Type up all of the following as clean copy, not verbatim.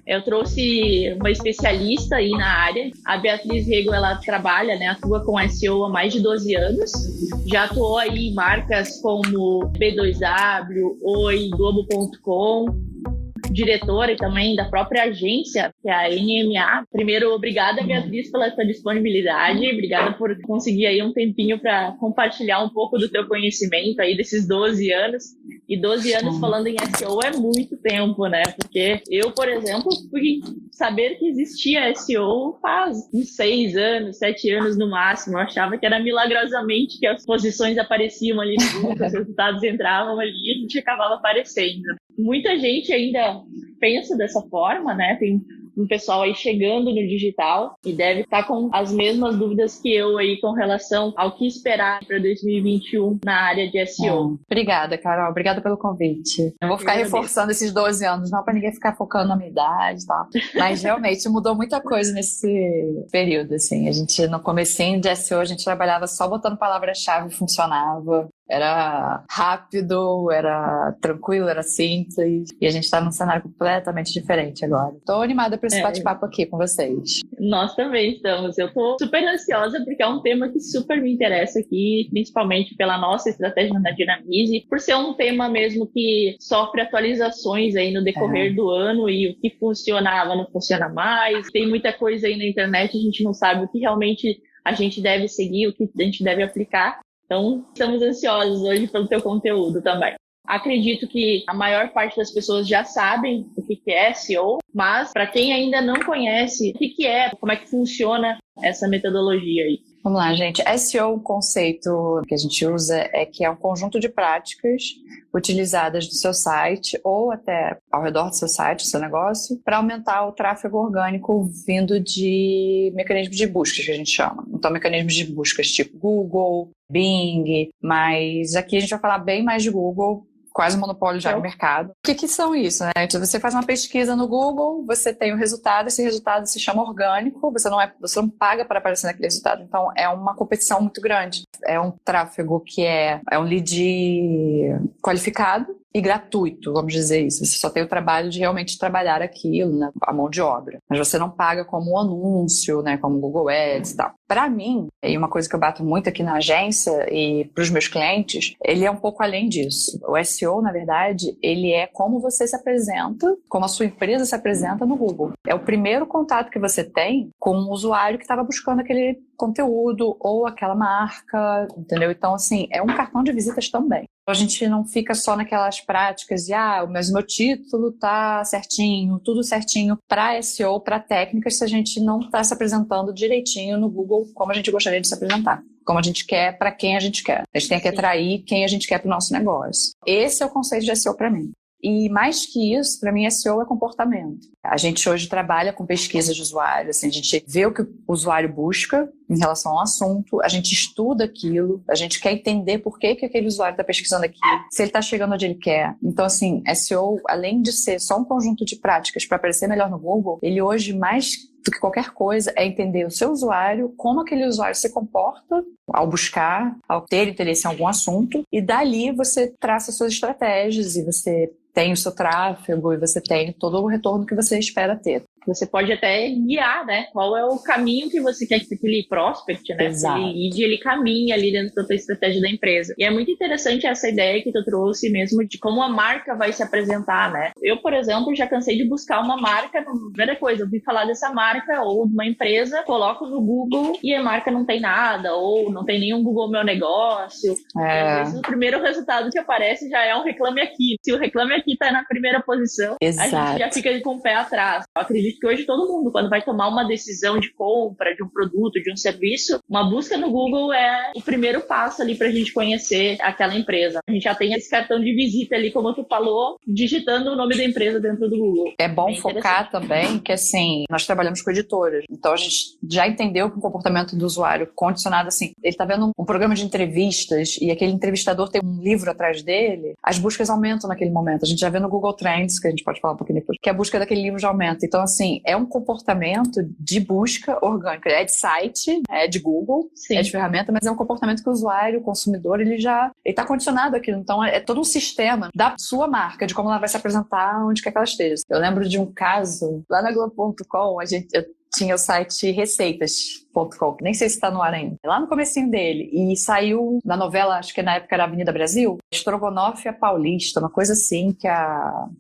Eu trouxe uma especialista aí na área. A Beatriz Rego, ela trabalha, né, atua com SEO há mais de 12 anos. Já atuou aí em marcas como B2W, Oi, Globo.com, diretora e também da própria agência, que é a NMA. Primeiro, obrigada, Beatriz, pela sua disponibilidade. Obrigada por conseguir aí um tempinho para compartilhar um pouco do teu conhecimento aí desses 12 anos. E 12 anos falando em SEO é muito tempo, né? Porque eu, por exemplo, fui saber que existia SEO faz uns 6 anos, 7 anos no máximo. Eu achava que era milagrosamente que as posições apareciam ali no Google, os resultados entravam ali e a gente acabava aparecendo. Muita gente ainda pensa dessa forma, né? Tem um pessoal aí chegando no digital e deve estar com as mesmas dúvidas que eu aí com relação ao que esperar para 2021 na área de SEO. Obrigada, Carol. Obrigada pelo convite. Eu vou ficar reforçando esses 12 anos, não para ninguém ficar focando na minha idade e tal. Mas realmente mudou muita coisa nesse período, assim. A gente, no comecinho de SEO, a gente trabalhava só botando palavra-chave e funcionava. Era rápido, era tranquilo, era simples. E a gente está num cenário completamente diferente agora. Estou animada para esse bate-papo aqui com vocês. Nós também estamos. Eu estou super ansiosa porque é um tema que super me interessa aqui, principalmente pela nossa estratégia na Dinamize, por ser um tema mesmo que sofre atualizações aí no decorrer do ano e o que funcionava não funciona mais. Tem muita coisa aí na internet, a gente não sabe o que realmente a gente deve seguir, o que a gente deve aplicar. Então, estamos ansiosos hoje pelo teu conteúdo também. Acredito que a maior parte das pessoas já sabem o que é SEO, mas para quem ainda não conhece, o que é, como é que funciona essa metodologia aí? Vamos lá, gente. SEO, o conceito que a gente usa é que é um conjunto de práticas utilizadas no seu site ou até ao redor do seu site, do seu negócio, para aumentar o tráfego orgânico vindo de mecanismos de busca, que a gente chama. Então, mecanismos de buscas tipo Google, Bing, mas aqui a gente vai falar bem mais de Google, quase um monopólio já no mercado. O que são isso, né? Então, você faz uma pesquisa no Google, você tem o resultado, esse resultado se chama orgânico, você não paga para aparecer naquele resultado, então é uma competição muito grande. É um tráfego que é um lead qualificado e gratuito, vamos dizer isso. Você só tem o trabalho de realmente trabalhar aquilo, né, a mão de obra. Mas você não paga como um anúncio, né, como Google Ads e tal. Para mim, e uma coisa que eu bato muito aqui na agência e para os meus clientes, ele é um pouco além disso. O SEO, na verdade, ele é como você se apresenta, como a sua empresa se apresenta no Google. É o primeiro contato que você tem com o usuário que estava buscando aquele conteúdo ou aquela marca, entendeu? Então, assim, é um cartão de visitas também. A gente não fica só naquelas práticas de, mas o meu título tá certinho, tudo certinho para SEO, para técnicas, se a gente não está se apresentando direitinho no Google como a gente gostaria de se apresentar. Como a gente quer, para quem a gente quer. A gente tem que atrair quem a gente quer para o nosso negócio. Esse é o conceito de SEO para mim. E mais que isso, para mim, SEO é comportamento. A gente hoje trabalha com pesquisa de usuário, assim, a gente vê o que o usuário busca em relação ao assunto, a gente estuda aquilo, a gente quer entender por que aquele usuário está pesquisando aquilo, se ele está chegando onde ele quer. Então, assim, SEO, além de ser só um conjunto de práticas para aparecer melhor no Google, ele hoje, mais do que qualquer coisa, é entender o seu usuário, como aquele usuário se comporta ao buscar, ao ter interesse em algum assunto, e dali você traça suas estratégias e você tem o seu tráfego e você tem todo o retorno que você espera ter. Você pode até guiar, né? Qual é o caminho que você quer que aquele prospect, né? Exato. Ele caminhe ali dentro da tua estratégia da empresa. E é muito interessante essa ideia que tu trouxe mesmo de como a marca vai se apresentar, né? Eu, por exemplo, já cansei de buscar uma marca. Primeira coisa, eu vi falar dessa marca ou de uma empresa, coloco no Google e a marca não tem nada, ou não tem nenhum Google Meu Negócio. E às vezes o primeiro resultado que aparece já é um Reclame Aqui. Se o Reclame Aqui tá na primeira posição, Exato. A gente já fica com o pé atrás. Eu acredito que hoje todo mundo, quando vai tomar uma decisão de compra de um produto, de um serviço, uma busca no Google é o primeiro passo ali pra gente conhecer aquela empresa. A gente já tem esse cartão de visita ali, como tu falou, digitando o nome da empresa dentro do Google. É bom focar também que, assim, nós trabalhamos com editoras, então a gente já entendeu que o comportamento do usuário condicionado, assim, ele tá vendo um programa de entrevistas e aquele entrevistador tem um livro atrás dele, as buscas aumentam naquele momento. A gente já vê no Google Trends, que a gente pode falar um pouquinho depois, que a busca daquele livro já aumenta. ferramenta. Então, assim, é um comportamento de busca orgânica. É de site, é de Google, Sim. é de ferramenta, mas é um comportamento que o usuário, o consumidor, ele está condicionado àquilo. Então, é todo um sistema da sua marca, de como ela vai se apresentar, onde quer que ela esteja. Eu lembro de um caso, lá na Globo.com, eu tinha o site receitas.com, nem sei se está no ar ainda, lá no comecinho dele, e saiu na novela, acho que na época era Avenida Brasil, Estrogonofe a Paulista, uma coisa assim, que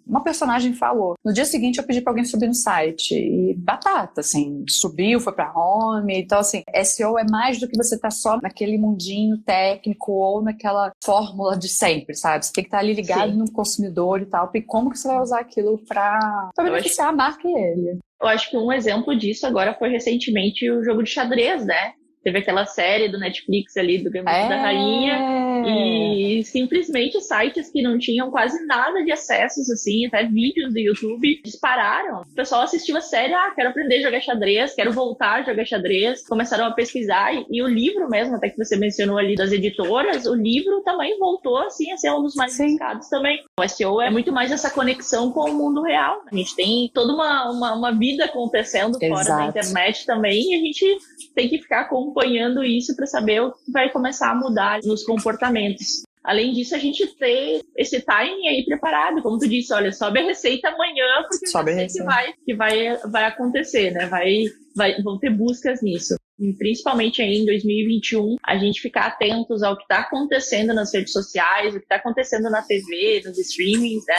uma personagem falou. No dia seguinte eu pedi para alguém subir no site, e batata, assim, subiu, foi para home, então assim, SEO é mais do que você tá só naquele mundinho técnico ou naquela fórmula de sempre, sabe? Você tem que estar ali ligado no consumidor e tal, e como que você vai usar aquilo para beneficiar a marca e ele. Eu acho que um exemplo disso agora foi recentemente o jogo de xadrez, né? Teve aquela série do Netflix ali, do Gambito da Rainha, e simplesmente sites que não tinham quase nada de acessos, assim, até vídeos do YouTube, dispararam. O pessoal assistiu a série, quero aprender a jogar xadrez, quero voltar a jogar xadrez. Começaram a pesquisar, e o livro mesmo, até que você mencionou ali das editoras, o livro também voltou, assim, a ser um dos mais buscados também. O SEO é muito mais essa conexão com o mundo real. A gente tem toda uma vida acontecendo fora da internet também, e a gente tem que ficar acompanhando isso para saber o que vai começar a mudar nos comportamentos. Além disso, a gente ter esse timing aí preparado, como tu disse, olha, sobe a receita amanhã, porque eu sei que vai acontecer, né? Vão ter buscas nisso. E principalmente aí em 2021, a gente ficar atentos ao que está acontecendo nas redes sociais, o que está acontecendo na TV, nos streamings, né?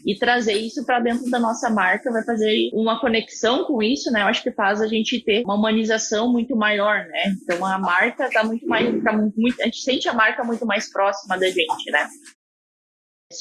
E trazer isso para dentro da nossa marca, vai fazer uma conexão com isso, né? Eu acho que faz a gente ter uma humanização muito maior, né? Então a marca está muito mais, a gente sente a marca muito mais próxima da gente, né?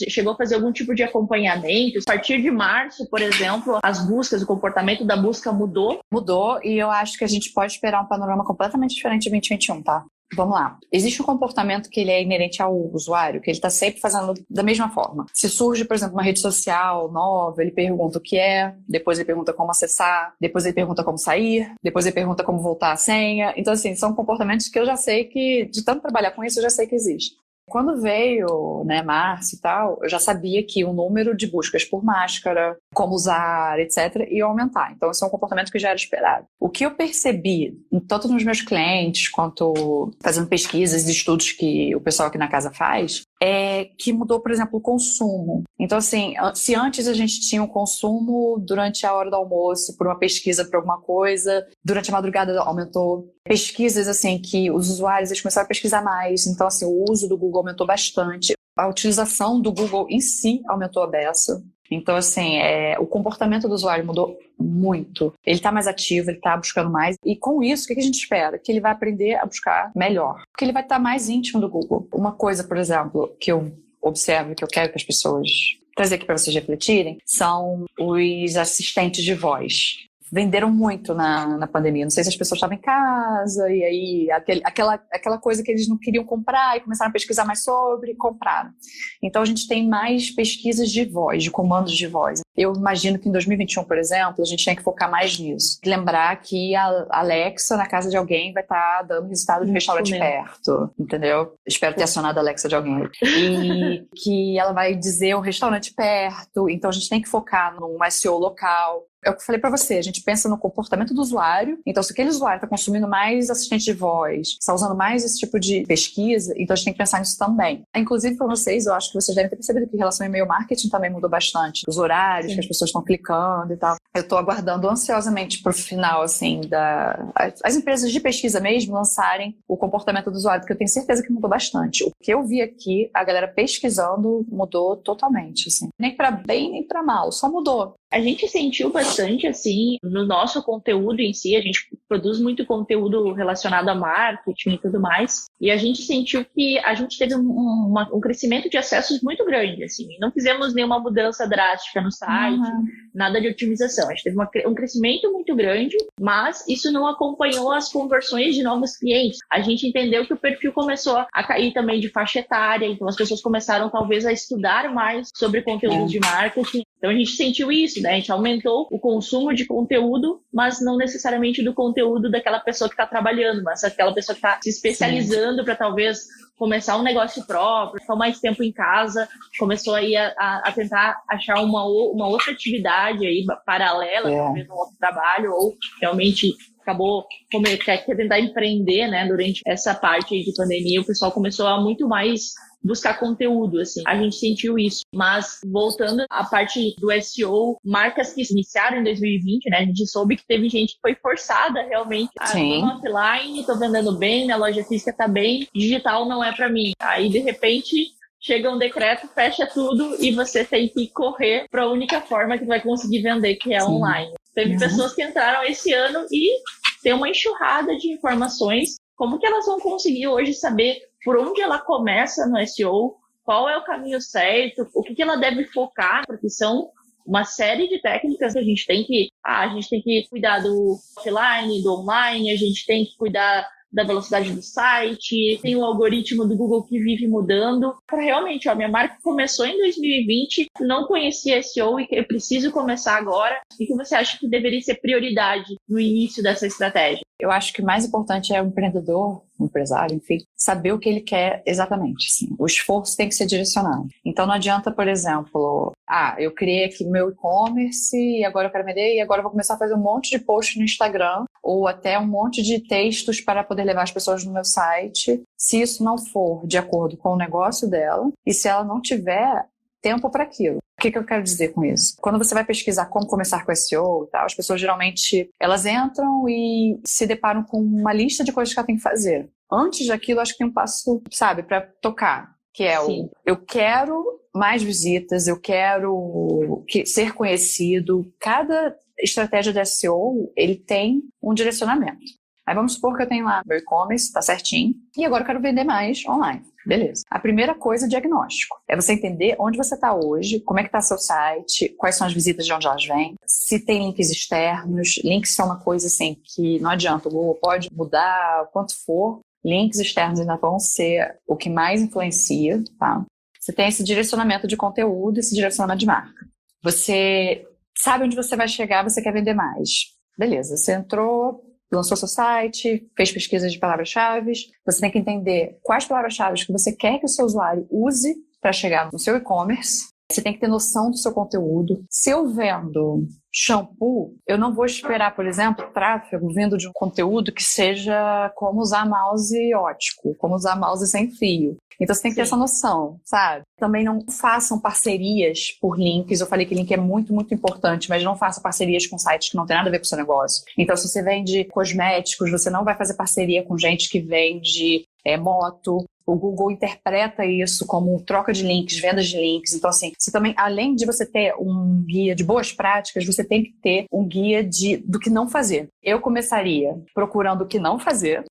Chegou a fazer algum tipo de acompanhamento? A partir de março, por exemplo, as buscas, o comportamento da busca mudou? Mudou, e eu acho que a gente pode esperar um panorama completamente diferente de 2021, tá? Vamos lá. Existe um comportamento que ele é inerente ao usuário, que ele está sempre fazendo da mesma forma. Se surge, por exemplo, uma rede social nova, ele pergunta o que é, depois ele pergunta como acessar, depois ele pergunta como sair, depois ele pergunta como voltar a senha. Então, assim, são comportamentos que eu já sei que, de tanto trabalhar com isso, eu já sei que existe. Quando veio, né, março e tal, eu já sabia que o número de buscas por máscara, como usar, etc., ia aumentar. Então, esse é um comportamento que já era esperado. O que eu percebi, tanto nos meus clientes, quanto fazendo pesquisas e estudos que o pessoal aqui na casa faz, é que mudou, por exemplo, o consumo. Então, assim, se antes a gente tinha um consumo durante a hora do almoço, por uma pesquisa, por alguma coisa, durante a madrugada aumentou. Pesquisas, assim, que os usuários eles começaram a pesquisar mais. Então, assim, o uso do Google aumentou bastante. A utilização do Google em si aumentou a beça. Então, assim, o comportamento do usuário mudou muito. Ele está mais ativo, ele está buscando mais. E com isso, o que a gente espera? Que ele vai aprender a buscar melhor. Porque ele vai estar mais íntimo do Google. Uma coisa, por exemplo, que eu observo, que eu quero que as pessoas trazer aqui para vocês refletirem, são os assistentes de voz. Venderam muito na pandemia. Não sei se as pessoas estavam em casa e aí aquela coisa que eles não queriam comprar e começaram a pesquisar mais sobre, compraram. Então a gente tem mais pesquisas de voz, de comandos de voz. Eu imagino que em 2021, por exemplo, a gente tem que focar mais nisso. Lembrar que a Alexa na casa de alguém vai estar dando resultado de restaurante perto, entendeu? Espero ter acionado a Alexa de alguém. E que ela vai dizer um restaurante perto. Então a gente tem que focar num SEO local. É o que eu falei pra você, a gente pensa no comportamento do usuário, então se aquele usuário está consumindo mais assistente de voz, está usando mais esse tipo de pesquisa, então a gente tem que pensar nisso também. Inclusive para vocês, eu acho que vocês devem ter percebido que em relação ao e-mail marketing também mudou bastante, os horários que as pessoas estão clicando e tal. Eu estou aguardando ansiosamente pro final, assim, as empresas de pesquisa mesmo lançarem o comportamento do usuário, porque eu tenho certeza que mudou bastante. O que eu vi aqui, a galera pesquisando mudou totalmente, assim. Nem para bem, nem para mal, só mudou. A gente sentiu bastante, assim, no nosso conteúdo em si, a gente produz muito conteúdo relacionado a marketing e tudo mais, e a gente sentiu que a gente teve um crescimento de acessos muito grande, assim, não fizemos nenhuma mudança drástica no site, nada de otimização, a gente teve um crescimento muito grande, mas isso não acompanhou as conversões de novos clientes. A gente entendeu que o perfil começou a cair também de faixa etária, então as pessoas começaram talvez a estudar mais sobre conteúdos de marketing. Então a gente sentiu isso, né? A gente aumentou o consumo de conteúdo, mas não necessariamente do conteúdo daquela pessoa que está trabalhando, mas daquela pessoa que está se especializando para talvez começar um negócio próprio, ficar mais tempo em casa, começou aí a tentar achar uma outra atividade aí paralela, talvez um outro trabalho, ou realmente acabou quer tentar empreender, né? Durante essa parte aí de pandemia, o pessoal começou a muito mais buscar conteúdo, assim. A gente sentiu isso. Mas, voltando à parte do SEO, marcas que iniciaram em 2020, né? A gente soube que teve gente que foi forçada, realmente. Tô no offline, tô vendendo bem, minha loja física tá bem, digital não é pra mim. Aí, de repente, chega um decreto, fecha tudo e você tem que correr para a única forma que vai conseguir vender, que é online. Teve pessoas que entraram esse ano e tem uma enxurrada de informações. Como que elas vão conseguir hoje saber por onde ela começa no SEO, qual é o caminho certo, o que ela deve focar, porque são uma série de técnicas que a gente tem que cuidar do offline, do online, a gente tem que cuidar da velocidade do site, tem o algoritmo do Google que vive mudando. Para realmente, minha marca começou em 2020, não conhecia SEO e eu preciso começar agora. O que você acha que deveria ser prioridade no início dessa estratégia? Eu acho que o mais importante é o empreendedor, o empresário, enfim, saber o que ele quer exatamente. Assim. O esforço tem que ser direcionado. Então não adianta, por exemplo, eu criei aqui meu e-commerce e agora eu quero vender e agora eu vou começar a fazer um monte de posts no Instagram ou até um monte de textos para poder levar as pessoas no meu site. Se isso não for de acordo com o negócio dela e se ela não tiver tempo para aquilo. O que eu quero dizer com isso? Quando você vai pesquisar como começar com SEO e tal, as pessoas geralmente, elas entram e se deparam com uma lista de coisas que ela tem que fazer. Antes daquilo, acho que tem um passo, para tocar, que é eu quero mais visitas, eu quero ser conhecido. Cada estratégia de SEO, ele tem um direcionamento. Aí vamos supor que eu tenho lá meu e-commerce, tá certinho, e agora eu quero vender mais online. Beleza. A primeira coisa é diagnóstico. É você entender onde você está hoje, como é que está seu site, quais são as visitas de onde elas vêm, se tem links externos. Links são uma coisa assim que não adianta, o Google pode mudar o quanto for. Links externos ainda vão ser o que mais influencia, tá? Você tem esse direcionamento de conteúdo, esse direcionamento de marca. Você sabe onde você vai chegar, você quer vender mais. Beleza, você entrou, lançou seu site, fez pesquisas de palavras-chave, você tem que entender quais palavras-chave que você quer que o seu usuário use para chegar no seu e-commerce. Você tem que ter noção do seu conteúdo. Se eu vendo shampoo, eu não vou esperar, por exemplo, tráfego vindo de um conteúdo que seja como usar mouse ótico, como usar mouse sem fio. Então você tem que ter essa noção, sabe? Também não façam parcerias por links. Eu falei que link é muito, muito importante, mas não façam parcerias com sites que não tem nada a ver com o seu negócio. Então se você vende cosméticos, você não vai fazer parceria com gente que vende moto. O Google interpreta isso como troca de links, vendas de links. Então, assim, você também, além de você ter um guia de boas práticas, você tem que ter um guia do que não fazer. Eu começaria procurando o que não fazer.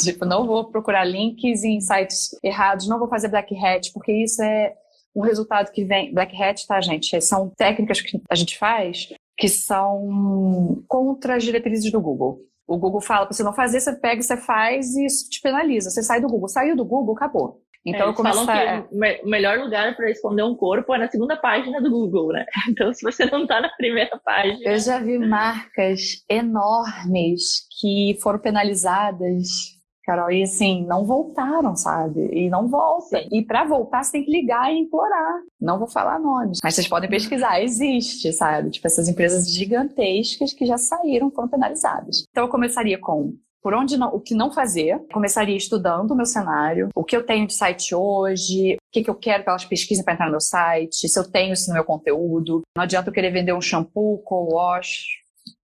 Tipo, não vou procurar links em sites errados, não vou fazer Black Hat, porque isso é um resultado que vem... Black Hat, tá, gente? São técnicas que a gente faz que são contra as diretrizes do Google. O Google fala para você não fazer, você pega, você faz e isso te penaliza. Você sai do Google. Saiu do Google, acabou. Então, falam que o melhor lugar para esconder um corpo é na segunda página do Google, né? Então, se você não está na primeira página... Eu já vi marcas enormes que foram penalizadas, Carol, e assim, não voltaram, sabe? E não volta. Sim. E para voltar, você tem que ligar e implorar. Não vou falar nomes, mas vocês podem pesquisar. Existe, sabe? Tipo, essas empresas gigantescas que já saíram, foram penalizadas. Então, eu começaria com o que não fazer. Começaria estudando o meu cenário, o que eu tenho de site hoje, o que eu quero que elas pesquisem para entrar no meu site, se eu tenho isso no meu conteúdo. Não adianta eu querer vender um shampoo, co-wash,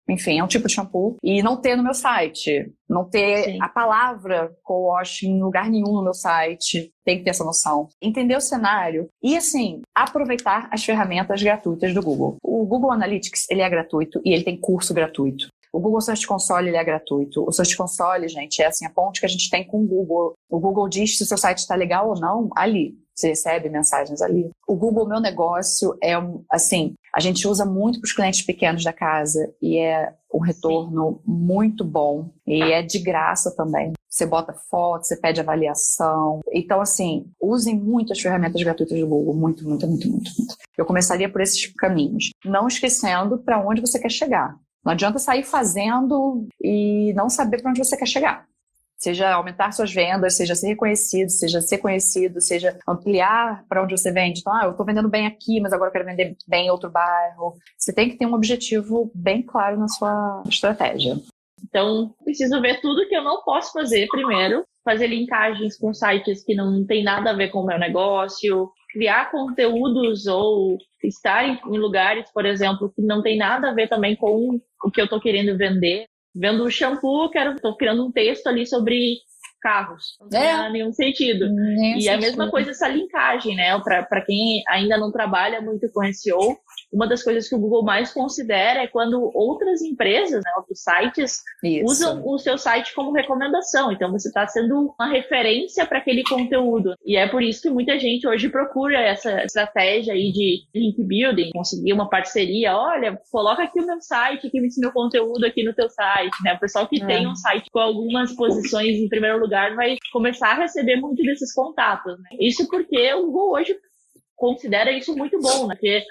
enfim, é um tipo de shampoo, e não ter no meu site, não ter a palavra co-wash em lugar nenhum no meu site, tem que ter essa noção. Entender o cenário e, assim, aproveitar as ferramentas gratuitas do Google. O Google Analytics, ele é gratuito e ele tem curso gratuito. O Google Search Console, ele é gratuito. O Search Console, gente, é assim, a ponte que a gente tem com o Google. O Google diz se o seu site está legal ou não ali. Você recebe mensagens ali. O Google Meu Negócio é, assim, a gente usa muito para os clientes pequenos da casa e é um retorno muito bom e é de graça também. Você bota foto, você pede avaliação. Então, assim, usem muito as ferramentas gratuitas do Google. Muito, muito, muito, muito, muito. Eu começaria por esses caminhos. Não esquecendo para onde você quer chegar. Não adianta sair fazendo e não saber para onde você quer chegar. Seja aumentar suas vendas, seja ser reconhecido, seja ser conhecido, seja ampliar para onde você vende. Então, eu estou vendendo bem aqui, mas agora eu quero vender bem em outro bairro. Você tem que ter um objetivo bem claro na sua estratégia. Então, preciso ver tudo que eu não posso fazer primeiro, fazer linkagens com sites que não tem nada a ver com o meu negócio, criar conteúdos ou estar em lugares, por exemplo, que não tem nada a ver também com o que eu estou querendo vender. Vendo o shampoo, estou criando um texto ali sobre carros. Não tem nenhum sentido. E é a mesma coisa essa linkagem, né? Para quem ainda não trabalha muito com SEO, uma das coisas que o Google mais considera é quando outras empresas, né, outros sites, usam o seu site como recomendação. Então, você está sendo uma referência para aquele conteúdo. E é por isso que muita gente hoje procura essa estratégia aí de link building, conseguir uma parceria. Olha, coloca aqui o meu site, aqui esse meu conteúdo aqui no teu site, né? O pessoal que tem um site com algumas posições em primeiro lugar vai começar a receber muito desses contatos, né? Isso porque o Google hoje considera isso muito bom, né? Porque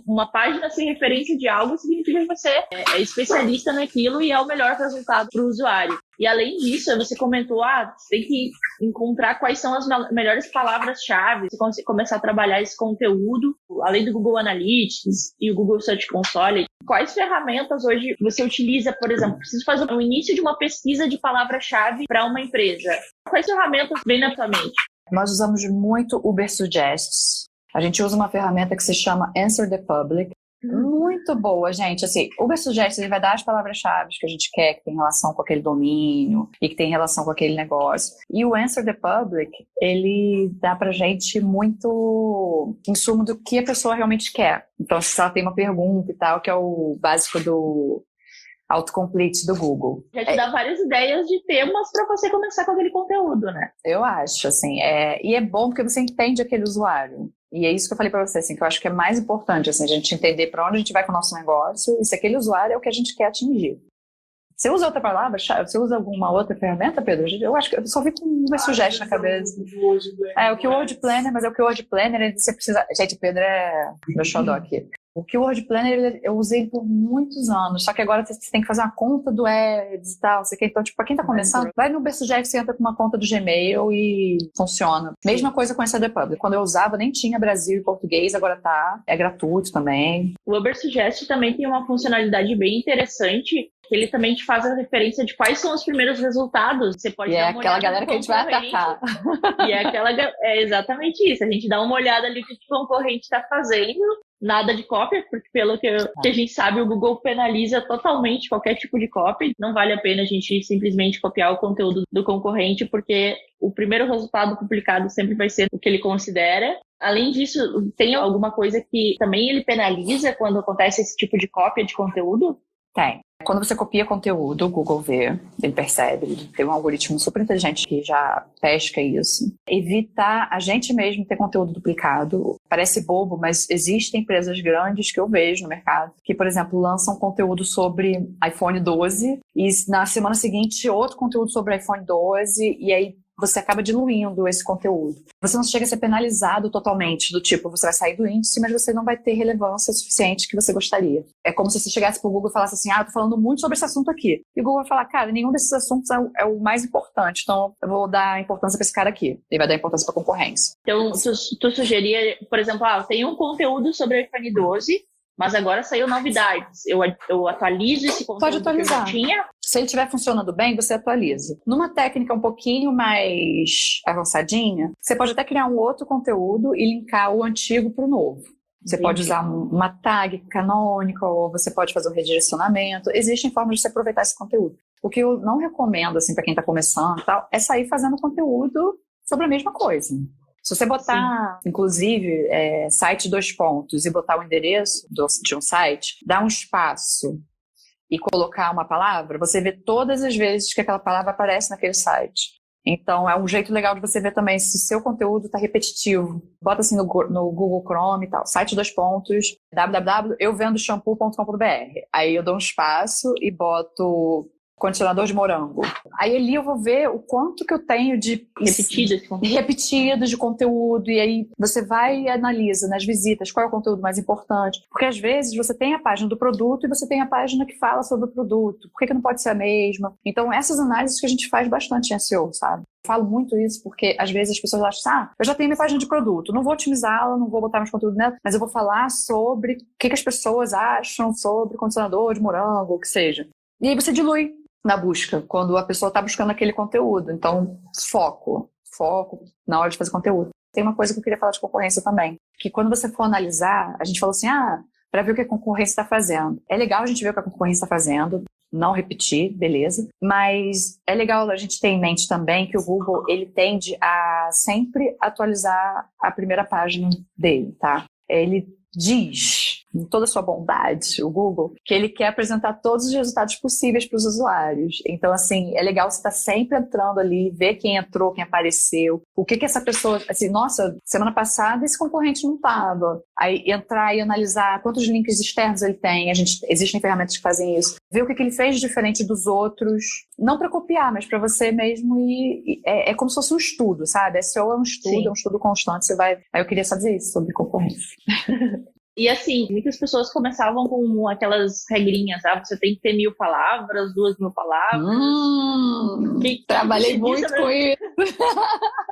uma página sem referência de algo significa que você é especialista naquilo e é o melhor resultado para o usuário. E além disso, você comentou, você tem que encontrar quais são as melhores palavras-chave, você começar a trabalhar esse conteúdo, além do Google Analytics e o Google Search Console. Quais ferramentas hoje você utiliza, por exemplo, preciso fazer o início de uma pesquisa de palavra-chave para uma empresa. Quais ferramentas vêm na sua mente? Nós usamos muito Ubersuggest. A gente usa uma ferramenta que se chama Answer the Public. Muito boa, gente. Assim, o Ubersuggest, ele vai dar as palavras-chave que a gente quer, que tem relação com aquele domínio e que tem relação com aquele negócio. E o Answer the Public, ele dá pra gente muito insumo do que a pessoa realmente quer. Então, se ela tem uma pergunta e tal, que é o básico do autocomplete do Google. Já te dá várias ideias de temas para você começar com aquele conteúdo, né? Eu acho, assim. E é bom porque você entende aquele usuário. E é isso que eu falei para você, assim, que eu acho que é mais importante, assim, a gente entender para onde a gente vai com o nosso negócio e se aquele usuário é o que a gente quer atingir. Você usa outra palavra? Você usa alguma outra ferramenta, Pedro? Eu acho que eu só vi com uma sugestão na cabeça. O Keyword Planner, mas é o Keyword Planner, você precisa... Gente, o Pedro é meu xodó aqui. O Keyword Planner, eu usei por muitos anos, só que agora você tem que fazer uma conta do Ads e tal, então, tipo, pra quem tá começando, vai no Ubersuggest, você entra com uma conta do Gmail e funciona. Mesma coisa com essa The Public. Quando eu usava, nem tinha Brasil e português, agora tá. É gratuito também. O Ubersuggest também tem uma funcionalidade bem interessante, que ele também te faz a referência de quais são os primeiros resultados. Você pode dar uma aquela olhada galera que a gente vai atacar. É exatamente isso. A gente dá uma olhada ali que o concorrente está fazendo. Nada de cópia, porque pelo que a gente sabe, o Google penaliza totalmente qualquer tipo de cópia. Não vale a pena a gente simplesmente copiar o conteúdo do concorrente, porque o primeiro resultado publicado sempre vai ser o que ele considera. Além disso, tem alguma coisa que também ele penaliza quando acontece esse tipo de cópia de conteúdo? Tem. Quando você copia conteúdo, o Google vê, ele percebe, ele tem um algoritmo super inteligente que já pesca isso. Evitar a gente mesmo ter conteúdo duplicado. Parece bobo, mas existem empresas grandes que eu vejo no mercado que, por exemplo, lançam conteúdo sobre iPhone 12 e na semana seguinte outro conteúdo sobre iPhone 12 e aí você acaba diluindo esse conteúdo. Você não chega a ser penalizado totalmente, do tipo, você vai sair do índice, mas você não vai ter relevância suficiente que você gostaria. É como se você chegasse pro Google e falasse assim, eu tô falando muito sobre esse assunto aqui. E o Google vai falar, cara, nenhum desses assuntos é o mais importante, então eu vou dar importância pra esse cara aqui. Ele vai dar importância pra concorrência. Então, tu sugeria, por exemplo, tem um conteúdo sobre iPhone 12, mas agora saiu novidades. Eu atualizo esse conteúdo. Pode atualizar. Que eu tinha. Se ele estiver funcionando bem, você atualiza. Numa técnica um pouquinho mais avançadinha, você pode até criar um outro conteúdo e linkar o antigo para o novo. Você pode usar uma tag canônica, ou você pode fazer um redirecionamento. Existem formas de você aproveitar esse conteúdo. O que eu não recomendo, assim, para quem está começando e tal, é sair fazendo conteúdo sobre a mesma coisa. Se você botar, inclusive, site 2 pontos e botar o endereço de um site, dá um espaço e colocar uma palavra, você vê todas as vezes que aquela palavra aparece naquele site. Então, é um jeito legal de você ver também se o seu conteúdo está repetitivo. Bota assim no Google Chrome e tal, site 2 pontos, www.euvendoshampoo.com.br. Aí eu dou um espaço e boto condicionador de morango. Aí ali eu vou ver o quanto que eu tenho de repetido de conteúdo, e aí você vai e analisa nas visitas qual é o conteúdo mais importante, porque às vezes você tem a página do produto e você tem a página que fala sobre o produto, por que não pode ser a mesma? Então essas análises que a gente faz bastante em SEO, sabe? Eu falo muito isso porque às vezes as pessoas acham, eu já tenho minha página de produto, não vou otimizá-la, não vou botar mais conteúdo nela, mas eu vou falar sobre o que as pessoas acham sobre condicionador de morango, o que seja. E aí você dilui na busca, quando a pessoa está buscando aquele conteúdo. Então, foco na hora de fazer conteúdo. Tem uma coisa que eu queria falar de concorrência também, que quando você for analisar, a gente falou assim, para ver o que a concorrência está fazendo. É legal a gente ver o que a concorrência está fazendo, não repetir, beleza, mas é legal a gente ter em mente também que o Google, ele tende a sempre atualizar a primeira página dele, tá? Ele diz, com toda a sua bondade, o Google, que ele quer apresentar todos os resultados possíveis para os usuários. Então, assim, é legal você estar sempre entrando ali, ver quem entrou, quem apareceu, o que essa pessoa, assim, nossa, semana passada esse concorrente não estava. Aí entrar e analisar quantos links externos ele tem, existem ferramentas que fazem isso. Ver o que ele fez de diferente dos outros, não para copiar, mas para você mesmo é como se fosse um estudo, sabe? SEO é um estudo, Sim. É um estudo constante, você vai... Aí eu queria só dizer isso sobre concorrência. E assim, muitas pessoas começavam com aquelas regrinhas, você tem que ter 1.000 palavras, 2.000 palavras. Trabalhei muito com isso.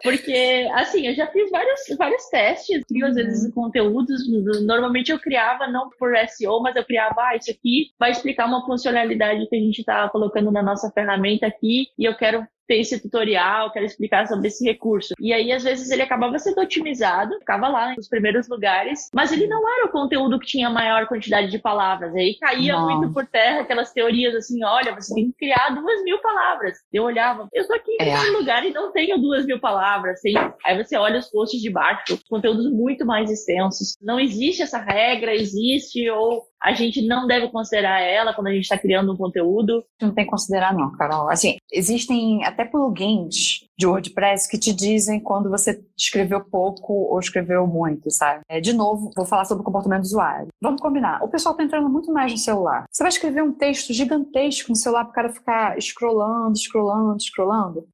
Porque, assim, eu já fiz vários testes, crio às vezes conteúdos, normalmente eu criava não por SEO, mas eu criava, isso aqui vai explicar uma funcionalidade que a gente está colocando na nossa ferramenta aqui, e eu quero ter esse tutorial, quero explicar sobre esse recurso. E aí, às vezes, ele acabava sendo otimizado, ficava lá nos primeiros lugares, mas ele não era o conteúdo que tinha maior quantidade de palavras. Aí caía muito por terra aquelas teorias assim, olha, você tem que criar 2.000 palavras. Eu olhava, eu estou aqui em primeiro lugar e não tenho 2.000 palavras. Assim. Aí você olha os posts de baixo, conteúdos muito mais extensos. Não existe essa regra, existe ou... A gente não deve considerar ela quando a gente está criando um conteúdo. Não tem que considerar não, Carol. Assim, existem até plugins de WordPress que te dizem quando você escreveu pouco ou escreveu muito, sabe? De novo, vou falar sobre o comportamento do usuário. Vamos combinar. O pessoal está entrando muito mais no celular. Você vai escrever um texto gigantesco no celular para o cara ficar scrollando.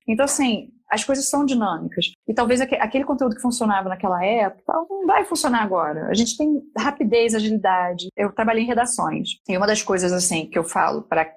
Então, assim... As coisas são dinâmicas. E talvez aquele conteúdo que funcionava naquela época não vai funcionar agora. A gente tem rapidez, agilidade. Eu trabalhei em redações. E uma das coisas assim que eu falo para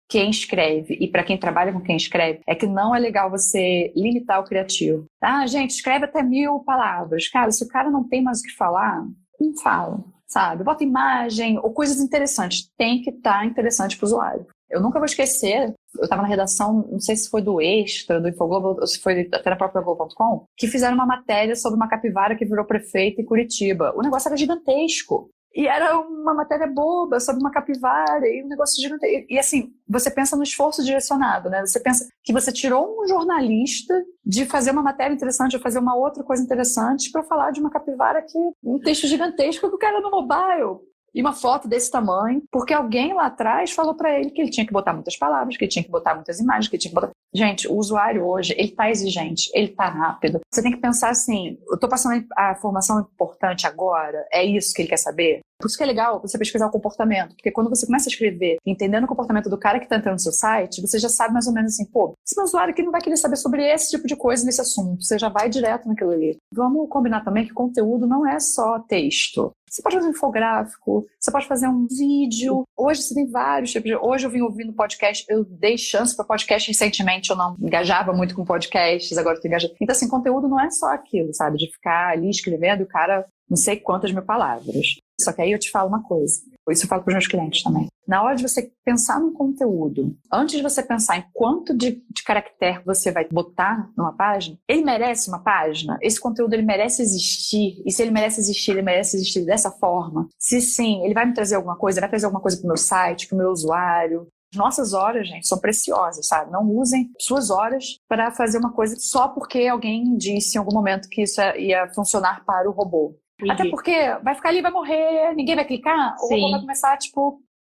quem escreve e para quem trabalha com quem escreve é que não é legal você limitar o criativo. Gente, escreve até 1.000 palavras. Cara, se o cara não tem mais o que falar, não fala, sabe? Bota imagem ou coisas interessantes. Tem que estar interessante para o usuário. Eu nunca vou esquecer, eu estava na redação, não sei se foi do Extra, do Infoglobo, ou se foi até na própria Globo.com, que fizeram uma matéria sobre uma capivara que virou prefeita em Curitiba. O negócio era gigantesco. E era uma matéria boba sobre uma capivara, e um negócio gigantesco. E assim, você pensa no esforço direcionado, né? Você pensa que você tirou um jornalista de fazer uma matéria interessante, de fazer uma outra coisa interessante para falar de uma capivara que um texto gigantesco que o cara no mobile. E uma foto desse tamanho, porque alguém lá atrás falou para ele que ele tinha que botar muitas palavras, que ele tinha que botar muitas imagens, que ele tinha que botar... Gente, o usuário hoje, ele tá exigente, ele tá rápido. Você tem que pensar assim, eu tô passando a formação importante agora, é isso que ele quer saber? Por isso que é legal você pesquisar o comportamento, porque quando você começa a escrever, entendendo o comportamento do cara que tá entrando no seu site, você já sabe mais ou menos assim, esse meu usuário aqui não vai querer saber sobre esse tipo de coisa nesse assunto, você já vai direto naquilo ali. Vamos combinar também que conteúdo não é só texto. Você pode fazer um infográfico, você pode fazer um vídeo. Hoje você tem vários tipos de... Hoje eu vim ouvindo podcast, eu dei chance para podcast recentemente, eu não engajava muito com podcasts, agora eu tô engajando. Então, assim, conteúdo não é só aquilo, sabe? De ficar ali escrevendo e o cara não sei quantas mil palavras. Só que aí eu te falo uma coisa, isso eu falo para os meus clientes também. Na hora de você pensar num conteúdo, antes de você pensar em quanto de caractere você vai botar numa página, ele merece uma página? Esse conteúdo, ele merece existir? E se ele merece existir, ele merece existir dessa forma? Se sim, ele vai me trazer alguma coisa? Vai trazer alguma coisa para o meu site, para o meu usuário? Nossas horas, gente, são preciosas, sabe? Não usem suas horas para fazer uma coisa só porque alguém disse em algum momento que isso ia funcionar para o robô. Entendi. Até porque vai ficar ali, vai morrer, ninguém vai clicar, ou o robô vai começar,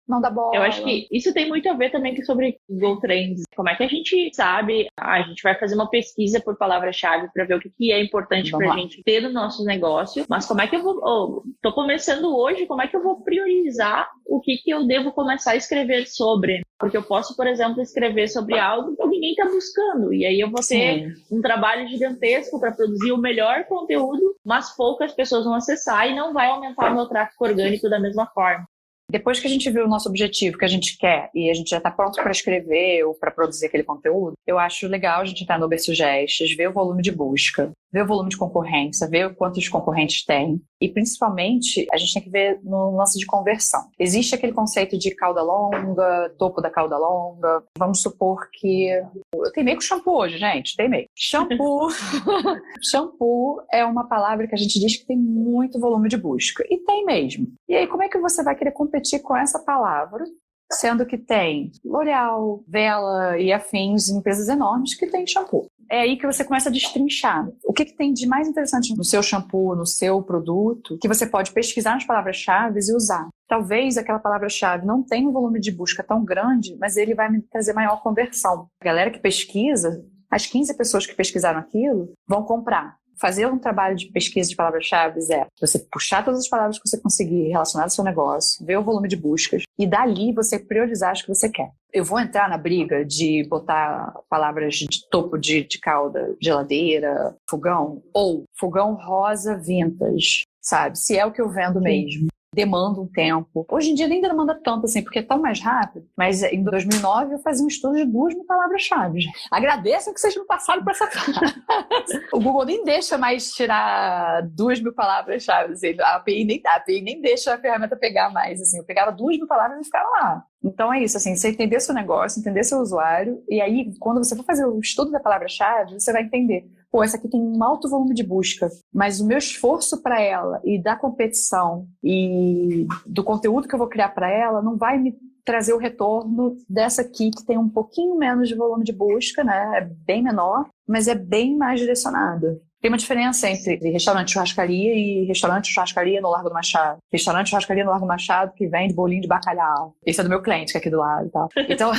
não dá bola. Eu acho que isso tem muito a ver também sobre Google Trends. Como é que a gente sabe? A gente vai fazer uma pesquisa por palavra-chave para ver o que é importante para a gente ter no nosso negócio. Mas como é que eu vou... Tô começando hoje, como é que eu vou priorizar o que eu devo começar a escrever sobre? Porque eu posso, por exemplo, escrever sobre algo que ninguém está buscando. E aí eu vou ter um trabalho gigantesco para produzir o melhor conteúdo, mas poucas pessoas vão acessar e não vai aumentar o meu tráfego orgânico da mesma forma. Depois que a gente viu o nosso objetivo, que a gente quer, e a gente já está pronto para escrever ou para produzir aquele conteúdo, eu acho legal a gente entrar no Ubersuggest, ver o volume de busca, ver o volume de concorrência, ver quantos concorrentes tem. E, principalmente, a gente tem que ver no lance de conversão. Existe aquele conceito de cauda longa, topo da cauda longa. Vamos supor que... Eu teimei com shampoo hoje, gente. Teimei. Shampoo. Shampoo é uma palavra que a gente diz que tem muito volume de busca. E tem mesmo. E aí, como é que você vai querer competir com essa palavra, sendo que tem L'Oréal, Wella e afins, empresas enormes que têm shampoo? É aí que você começa a destrinchar. O que tem de mais interessante no seu shampoo, no seu produto, que você pode pesquisar nas palavras-chave e usar. Talvez aquela palavra-chave não tenha um volume de busca tão grande, mas ele vai me trazer maior conversão. A galera que pesquisa, as 15 pessoas que pesquisaram aquilo, vão comprar. Fazer um trabalho de pesquisa de palavras-chave é você puxar todas as palavras que você conseguir relacionadas ao seu negócio, ver o volume de buscas e dali você priorizar as que você quer. Eu vou entrar na briga de botar palavras de topo de cauda, geladeira, fogão, ou fogão rosa vintage, sabe? Se é o que eu vendo mesmo. Demanda um tempo. Hoje em dia nem demanda tanto assim, porque é tão mais rápido. Mas em 2009 eu fazia um estudo de 2.000 palavras-chave. Agradeço que vocês não passaram por essa fase. O Google nem deixa mais tirar 2.000 palavras-chave. Assim, a API nem deixa a ferramenta pegar mais. Assim, eu pegava 2.000 palavras e ficava lá. Então é isso, assim, você entender seu negócio, entender seu usuário, e aí quando você for fazer o estudo da palavra-chave, você vai entender, pô, essa aqui tem um alto volume de busca, mas o meu esforço para ela e da competição e do conteúdo que eu vou criar para ela não vai me trazer o retorno dessa aqui que tem um pouquinho menos de volume de busca, né? É bem menor, mas é bem mais direcionada. Tem uma diferença entre restaurante churrascaria e restaurante churrascaria no Largo do Machado. Restaurante churrascaria no Largo do Machado que vende bolinho de bacalhau. Esse é do meu cliente, que é aqui do lado e tal. Então,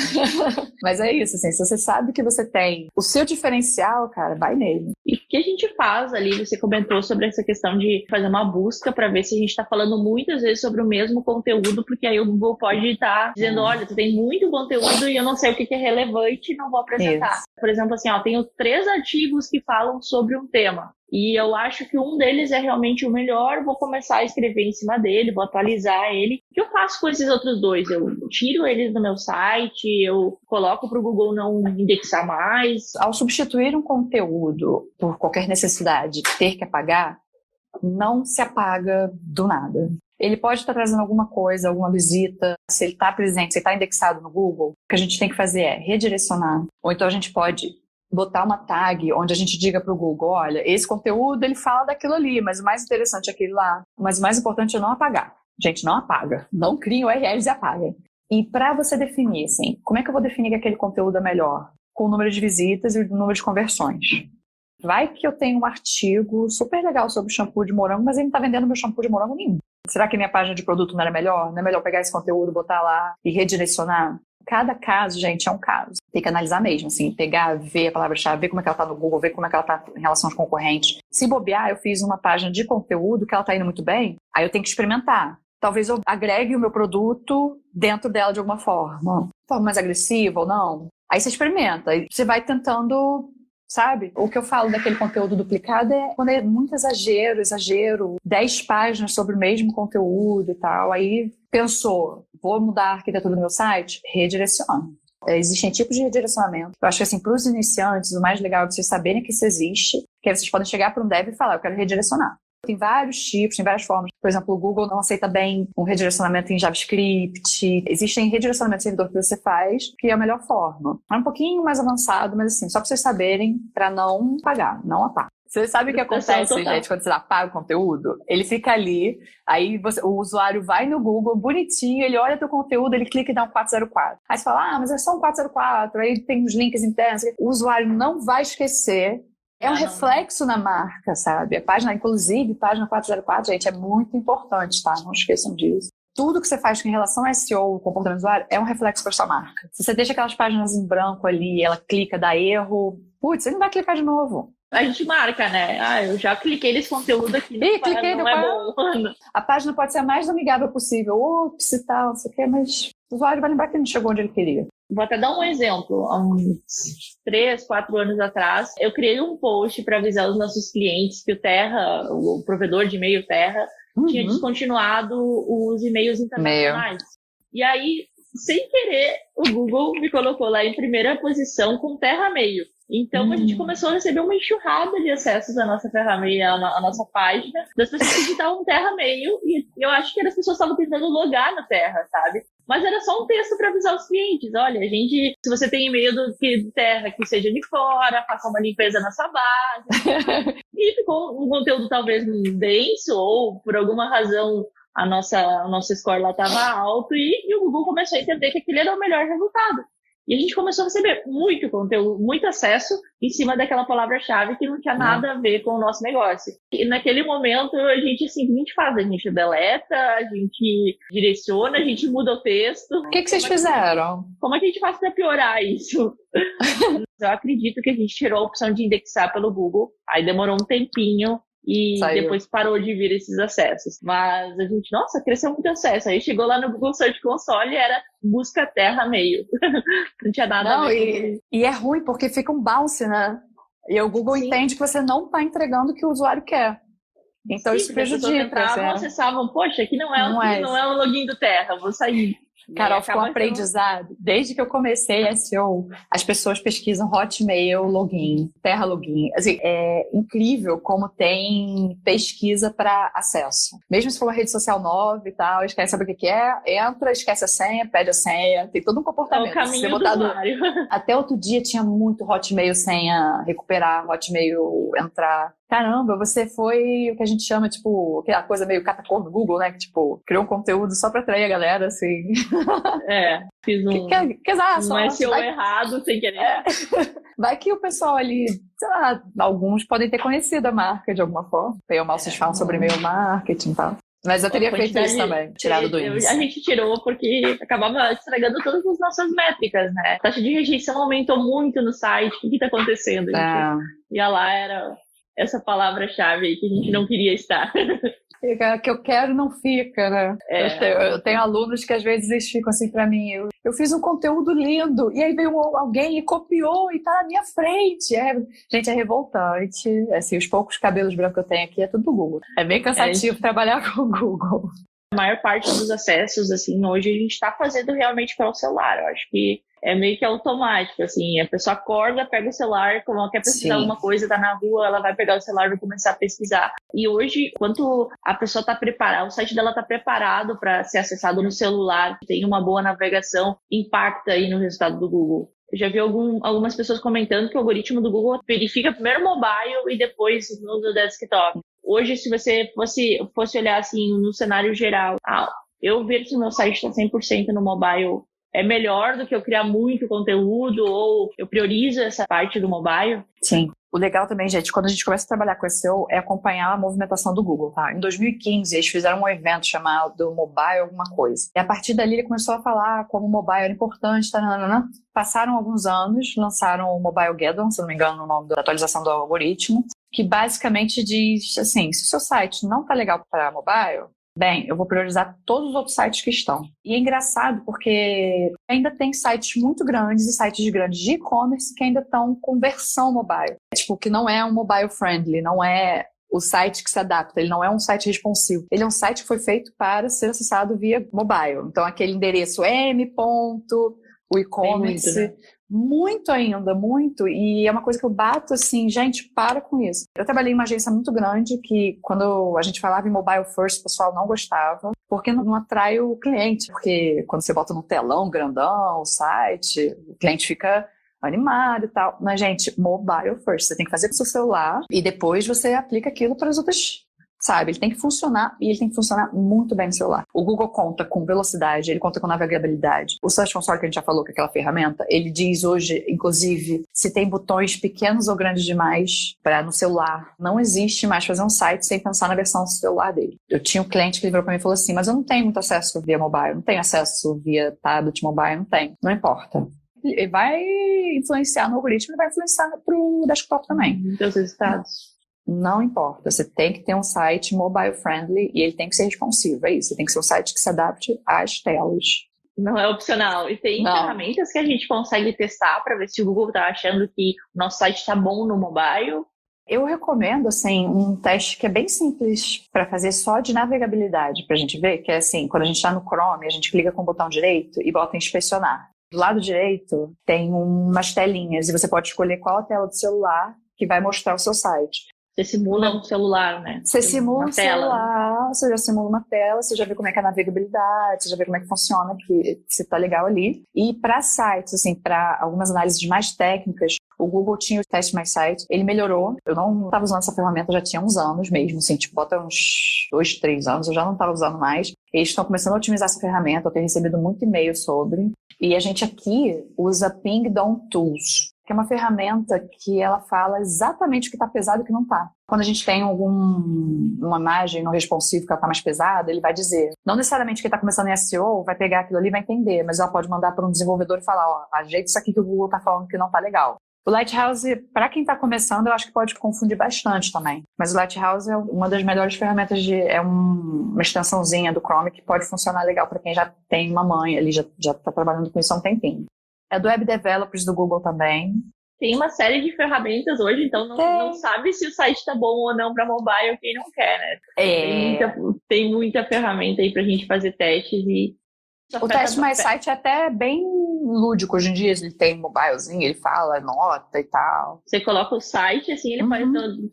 mas é isso, assim, se você sabe que você tem o seu diferencial, cara, vai nele. E o que a gente faz ali, você comentou sobre essa questão de fazer uma busca para ver se a gente está falando muitas vezes sobre o mesmo conteúdo, porque aí o Google pode estar dizendo, olha, tu tem muito conteúdo e eu não sei o que é relevante e não vou apresentar. Isso. Por exemplo, assim, tenho 3 artigos que falam sobre um tema. E eu acho que um deles é realmente o melhor, vou começar a escrever em cima dele, vou atualizar ele. O que eu faço com esses outros 2? Eu tiro eles do meu site, eu coloco para o Google não indexar mais. Ao substituir um conteúdo por qualquer necessidade de ter que apagar, não se apaga do nada. Ele pode estar trazendo alguma coisa, alguma visita, se ele está presente, se ele está indexado no Google, o que a gente tem que fazer é redirecionar. Ou então a gente pode botar uma tag onde a gente diga para o Google, olha, esse conteúdo ele fala daquilo ali, mas o mais interessante é aquele lá. Mas o mais importante é não apagar. Gente, não apaga. Não criem URLs e apaguem. E para você definir, assim, como é que eu vou definir que aquele conteúdo é melhor? Com o número de visitas e o número de conversões. Vai que eu tenho um artigo super legal sobre shampoo de morango, mas ele não está vendendo meu shampoo de morango nenhum. Será que minha página de produto não era melhor? Não é melhor pegar esse conteúdo, botar lá e redirecionar? Cada caso, gente, é um caso. Tem que analisar mesmo, assim, pegar, ver a palavra-chave, ver como é que ela tá no Google, ver como é que ela tá em relação aos concorrentes. Se bobear, eu fiz uma página de conteúdo que ela tá indo muito bem, aí eu tenho que experimentar. Talvez eu agregue o meu produto dentro dela de alguma forma mais agressiva ou não. Aí você experimenta, aí você vai tentando, sabe? O que eu falo daquele conteúdo duplicado é quando é muito exagero, 10 páginas sobre o mesmo conteúdo e tal, aí pensou, vou mudar a arquitetura do meu site? Redireciona. Existem tipos de redirecionamento. Eu acho que, assim, para os iniciantes, o mais legal é vocês saberem que isso existe, que aí vocês podem chegar para um dev e falar, eu quero redirecionar. Tem vários tipos, tem várias formas. Por exemplo, o Google não aceita bem um redirecionamento em JavaScript. Existem redirecionamentos de servidor que você faz, que é a melhor forma. É um pouquinho mais avançado, mas assim, só para vocês saberem, para não apagar, não apagar. Você sabe o que acontece, gente, quando você apaga o conteúdo? Ele fica ali, aí o usuário vai no Google, bonitinho, ele olha teu conteúdo, ele clica e dá um 404. Aí você fala, mas é só um 404, aí tem os links internos. O usuário não vai esquecer. É um reflexo na marca, sabe? A página, inclusive, página 404, gente, é muito importante, tá? Não esqueçam disso. Tudo que você faz em relação a SEO, comportamento do usuário, é um reflexo para sua marca. Se você deixa aquelas páginas em branco ali, ela clica, dá erro, você não vai clicar de novo. A gente marca, né? Eu já cliquei nesse conteúdo aqui. Cliquei, não é bom. A página pode ser a mais amigável possível. Ops e tal, não sei o quê, mas o usuário vai lembrar que ele não chegou onde ele queria. Vou até dar um exemplo. Há uns 3, 4 anos atrás, eu criei um post para avisar os nossos clientes que o Terra, o provedor de e-mail Terra, tinha descontinuado os e-mails internacionais. E aí, sem querer, o Google me colocou lá em primeira posição com Terra Mail. Então, a gente começou a receber uma enxurrada de acessos à nossa ferramenta, à nossa página, das pessoas que digitavam Terra Mail, e eu acho que as pessoas estavam tentando logar na Terra, sabe? Mas era só um texto para avisar os clientes. Olha, se você tem e-mail do Terra que seja de fora, faça uma limpeza na sua base. E ficou um conteúdo talvez denso, ou por alguma razão o nosso score lá estava alto, e o Google começou a entender que aquele era o melhor resultado. E a gente começou a receber muito conteúdo, muito acesso em cima daquela palavra-chave que não tinha nada a ver com o nosso negócio. E naquele momento a gente simplesmente faz, a gente deleta, a gente direciona, a gente muda o texto. O que vocês fizeram? Como é que a gente faz para piorar isso? Eu acredito que a gente tirou a opção de indexar pelo Google, aí demorou um tempinho, e depois parou de vir esses acessos. Mas a gente, nossa, cresceu muito acesso. Aí chegou lá no Google Search Console e era busca Terra Mail. Não tinha nada a ver. E é ruim porque fica um bounce, né? E o Google entende que você não está entregando o que o usuário quer. Então isso prejudica. As pessoas entravam, acessavam, poxa, aqui não é o login do Terra, vou sair. Carol, ficou um aprendizado. Desde que eu comecei SEO, as pessoas pesquisam Hotmail login, Terra login. Assim, é incrível como tem pesquisa para acesso. Mesmo se for uma rede social nova e tal, esquece saber o que é, entra, esquece a senha, pede a senha, tem todo um comportamento. É o caminho do usuário. Até outro dia tinha muito Hotmail senha, recuperar, Hotmail entrar. Caramba, você foi o que a gente chama, tipo, aquela coisa meio catacor no Google, né? Que, tipo, criou um conteúdo só pra atrair a galera, assim. Fiz um SEO errado, sem querer. Vai que o pessoal ali, sei lá, alguns podem ter conhecido a marca de alguma forma. Meio mal vocês falam sobre e-mail marketing e tal. Mas eu teria feito isso também, tirado do índice. A gente tirou porque acabava estragando todas as nossas métricas, né? A taxa de rejeição aumentou muito no site. O que tá acontecendo? A gente ia lá, era essa palavra-chave aí que a gente não queria estar. Que eu quero não fica, né? Eu tenho alunos que às vezes eles ficam assim pra mim, eu fiz um conteúdo lindo, e aí veio alguém e copiou e tá na minha frente. Gente, é revoltante. Assim, os poucos cabelos brancos que eu tenho aqui é tudo do Google. É bem cansativo trabalhar com o Google. A maior parte dos acessos, assim, hoje a gente tá fazendo realmente pelo celular. Eu acho que é meio que automático, assim, a pessoa acorda, pega o celular, como quer pesquisar alguma coisa, tá na rua, ela vai pegar o celular e vai começar a pesquisar. E hoje, quanto a pessoa tá preparada, o site dela tá preparado para ser acessado no celular, tem uma boa navegação, impacta aí no resultado do Google. Eu já vi algumas pessoas comentando que o algoritmo do Google verifica primeiro mobile e depois no desktop. Hoje, se você fosse olhar assim no cenário geral, eu ver se o meu site está 100% no mobile é melhor do que eu criar muito conteúdo, ou eu priorizo essa parte do mobile? Sim. O legal também, gente, quando a gente começa a trabalhar com SEO, é acompanhar a movimentação do Google, tá? Em 2015, eles fizeram um evento chamado Mobile Alguma Coisa. E a partir dali, ele começou a falar como o mobile era importante, tá? Passaram alguns anos, lançaram o Mobile Geddon, se não me engano, o nome da atualização do algoritmo, que basicamente diz assim, se o seu site não tá legal para mobile, bem, eu vou priorizar todos os outros sites que estão. E é engraçado porque ainda tem sites muito grandes e sites grandes de e-commerce que ainda estão com versão mobile. Tipo, que não é um mobile friendly, não é o site que se adapta, ele não é um site responsivo. Ele é um site que foi feito para ser acessado via mobile. Então, aquele endereço o e-commerce... Muito ainda, muito. E é uma coisa que eu bato assim, gente, para com isso. Eu trabalhei em uma agência muito grande que quando a gente falava em mobile first, o pessoal não gostava, porque não atrai o cliente. Porque quando você bota no telão grandão o site, o cliente fica animado e tal. Mas, gente, mobile first. Você tem que fazer pro seu celular e depois você aplica aquilo para as outras... Sabe, ele tem que funcionar e ele tem que funcionar muito bem no celular. O Google conta com velocidade, ele conta com navegabilidade. O Search Console que a gente já falou, que é aquela ferramenta, ele diz hoje, inclusive, se tem botões pequenos ou grandes demais para no celular. Não existe mais fazer um site sem pensar na versão do celular dele. Eu tinha um cliente que virou para mim e falou assim, mas eu não tenho muito acesso via mobile, não tenho acesso via tablet mobile, não tenho. Não importa. Ele vai influenciar no algoritmo e vai influenciar pro desktop também. Dos resultados. Não importa, você tem que ter um site mobile friendly e ele tem que ser responsivo, é isso, você tem que ser um site que se adapte às telas. Não é opcional. E tem Não. ferramentas que a gente consegue testar para ver se o Google está achando que o nosso site está bom no mobile. Eu recomendo, assim, um teste que é bem simples para fazer só de navegabilidade, para a gente ver, que é assim, quando a gente está no Chrome, a gente clica com o botão direito e bota em inspecionar. Do lado direito tem umas telinhas e você pode escolher qual a tela do celular que vai mostrar o seu site. Você simula um celular, né? Você simula uma um tela. celular, você já simula uma tela, você já vê como é que é a navegabilidade, você já vê como é que funciona, que se tá legal ali. E para sites, assim, para algumas análises mais técnicas, o Google tinha o Test My Site, ele melhorou. Eu não estava usando essa ferramenta já tinha uns anos mesmo, assim, tipo, bota uns 2, 3 anos, eu já não estava usando mais. Eles estão começando a otimizar essa ferramenta, eu tenho recebido muito e-mail sobre. E a gente aqui usa Pingdom Tools, que é uma ferramenta que ela fala exatamente o que está pesado e o que não está. Quando a gente tem uma imagem no responsivo que ela está mais pesada, ele vai dizer. Não necessariamente quem está começando em SEO vai pegar aquilo ali e vai entender, mas ela pode mandar para um desenvolvedor e falar, ó, ajeita isso aqui que o Google está falando que não está legal. O Lighthouse, para quem está começando, eu acho que pode confundir bastante também. Mas o Lighthouse é uma das melhores ferramentas uma extensãozinha do Chrome que pode funcionar legal para quem já tem uma mãe ali, já está trabalhando com isso há um tempinho. É do Web Developers do Google também. Tem uma série de ferramentas hoje, então não sabe se o site está bom ou não para mobile, quem não quer, né? Tem muita ferramenta aí para a gente fazer testes e... O Test My Site é até bem lúdico hoje em dia, ele tem mobilezinho, ele fala nota e tal. Você coloca o site, assim, ele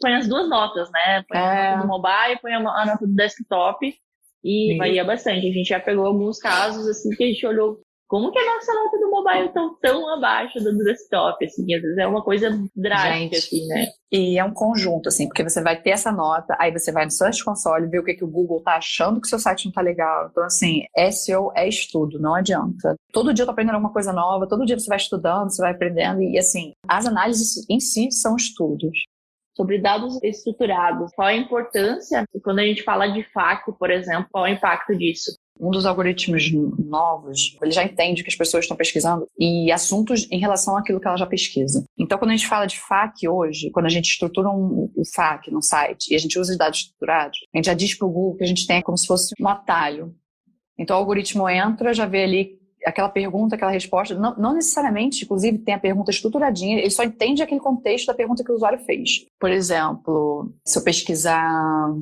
põe as duas notas, né? Põe a nota do mobile, põe a nota do desktop e varia bastante. A gente já pegou alguns casos, assim, que a gente olhou como que a nossa nota do mobile está tão abaixo do desktop, assim, às vezes é uma coisa drástica, assim, né? E é um conjunto, assim, porque você vai ter essa nota, aí você vai no Search Console, ver o que o Google tá achando que o seu site não tá legal. Então, assim, SEO é estudo, não adianta. Todo dia eu tô aprendendo alguma coisa nova, todo dia você vai estudando, você vai aprendendo, e assim, as análises em si são estudos. Sobre dados estruturados, qual a importância, quando a gente fala de FAQ, por exemplo, qual é o impacto disso? Um dos algoritmos novos, ele já entende o que as pessoas estão pesquisando e assuntos em relação àquilo que ela já pesquisa. Então, quando a gente fala de FAQ hoje, quando a gente estrutura um FAQ no site e a gente usa os dados estruturados, a gente já diz para o Google que a gente tem como se fosse um atalho. Então, o algoritmo entra, já vê ali aquela pergunta, aquela resposta, não necessariamente, inclusive, tem a pergunta estruturadinha, ele só entende aquele contexto da pergunta que o usuário fez. Por exemplo, se eu pesquisar